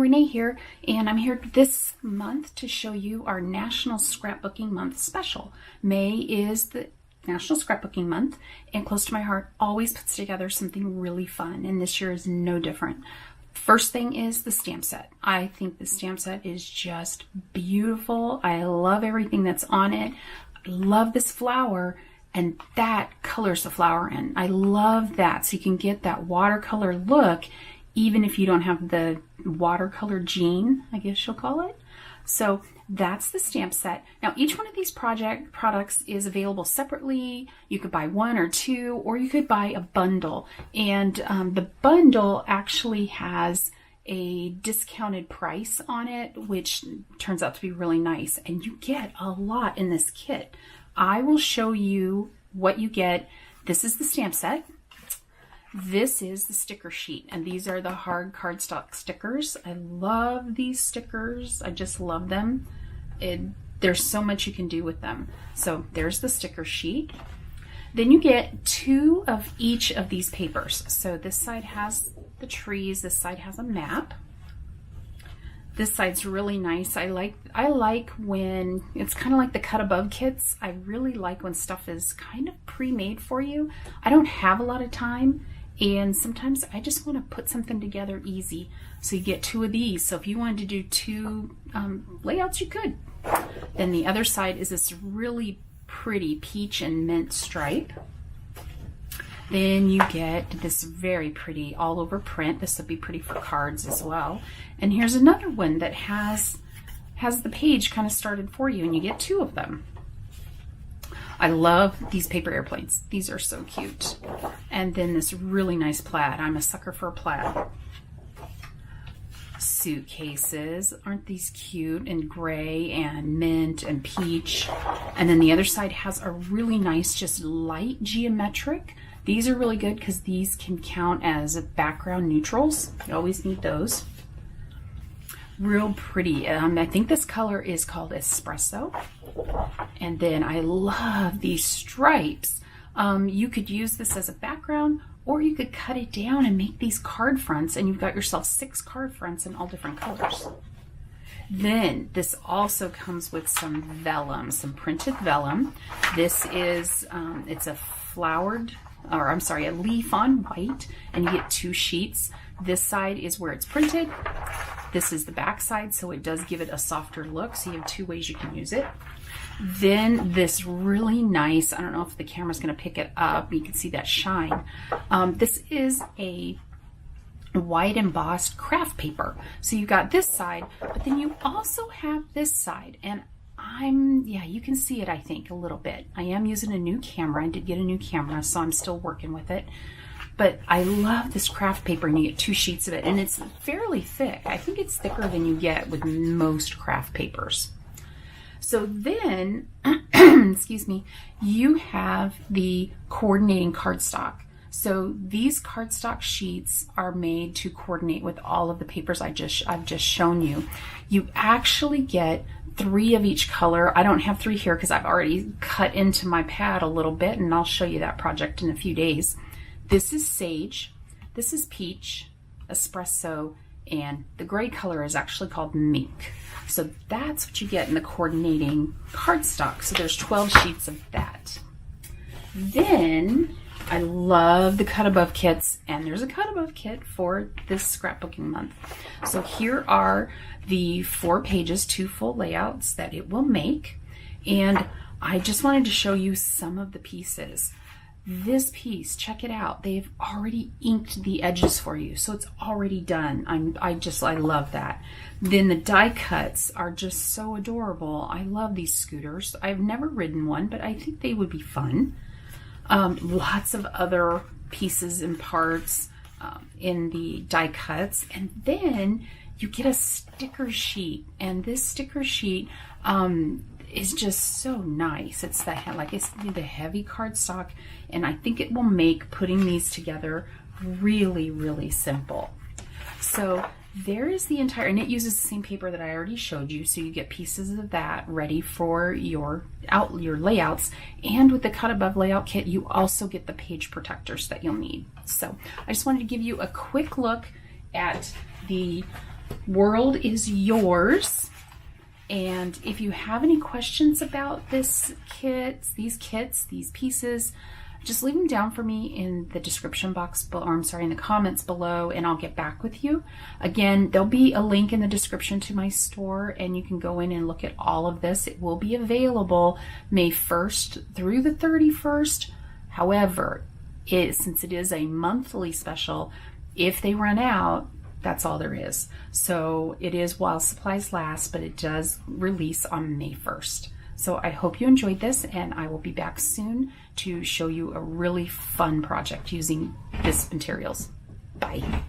Rene here, and I'm here this month to show you our National Scrapbooking Month special. May is the National Scrapbooking Month, and close to my heart always puts together something really fun, and this year is no different. First thing is the stamp set. I think the stamp set is just beautiful. I love everything that's on it. I love this flower, and that colors the flower in. I love that, so you can get that watercolor look even if you don't have the watercolor gene, I guess you'll call it. So that's the stamp set. Now each one of these products is available separately. You could buy one or two, or you could buy a bundle. And the bundle actually has a discounted price on it, which turns out to be really nice. And you get a lot in this kit. I will show you what you get. This is the stamp set. This is the sticker sheet, and these are the hard cardstock stickers. I love these stickers. I just love them. There's so much you can do with them. So there's the sticker sheet. Then you get two of each of these papers. So this side has the trees, this side has a map. This side's really nice. I like when it's kind of like the cut above kits. I really like when stuff is kind of pre-made for you. I don't have a lot of time, and sometimes I just want to put something together easy. So you get two of these. So if you wanted to do two layouts, you could. Then the other side is this really pretty peach and mint stripe. Then you get this very pretty all over print. This would be pretty for cards as well. And here's another one that has the page kind of started for you, and you get two of them. I love these paper airplanes. These are so cute. And then this really nice plaid. I'm a sucker for a plaid. Suitcases. Aren't these cute? In gray and mint and peach. And then the other side has a really nice, just light geometric. These are really good because these can count as background neutrals. You always need those. Real pretty. I think this color is called espresso. And then I love these stripes. You could use this as a background, or you could cut it down and make these card fronts, and you've got yourself 6 card fronts in all different colors. Then this also comes with some vellum, some printed vellum. This is, it's a a leaf on white, and you get 2 sheets. This side is where it's printed. This is the back side, so it does give it a softer look, so you have 2 ways you can use it. Then this really nice, I don't know if the camera's going to pick it up, you can see that shine. This is a white embossed craft paper. So you got this side, but then you also have this side, and you can see it, I think, a little bit. I am using a new camera. I did get a new camera, so I'm still working with it. But I love this craft paper, and you get 2 sheets of it, and it's fairly thick. I think it's thicker than you get with most craft papers. So then, excuse me, you have the coordinating cardstock. So these cardstock sheets are made to coordinate with all of the papers I've just shown you. You actually get 3 of each color. I don't have 3 here because I've already cut into my pad a little bit, and I'll show you that project in a few days. This is sage, this is peach, espresso, and the gray color is actually called mink. So that's what you get in the coordinating cardstock. So there's 12 sheets of that. Then I love the cut above kits, and there's a cut above kit for this scrapbooking month. So here are the 4 pages, 2 full layouts that it will make. And I just wanted to show you some of the pieces. This piece, check it out. They've already inked the edges for you, so it's already done. I love that. Then the die cuts are just so adorable. I love these scooters. I've never ridden one, but I think they would be fun. Lots of other pieces and parts in the die cuts. And then you get a sticker sheet, and this sticker sheet is just so nice. It's the heavy cardstock, and I think it will make putting these together really, really simple. So there is the entire, and it uses the same paper that I already showed you, so you get pieces of that ready for your layouts. And with the cut above layout kit, you also get the page protectors that you'll need. So I just wanted to give you a quick look at the world is yours. And if you have any questions about this kit, these pieces, just leave them down for me in the description box, or I'm sorry, in the comments below, and I'll get back with you. Again, there'll be a link in the description to my store, and you can go in and look at all of this. It will be available May 1st through the 31st. However, since it is a monthly special, if they run out, that's all there is. So it is while supplies last, but it does release on May 1st. So I hope you enjoyed this, and I will be back soon to show you a really fun project using this materials. Bye.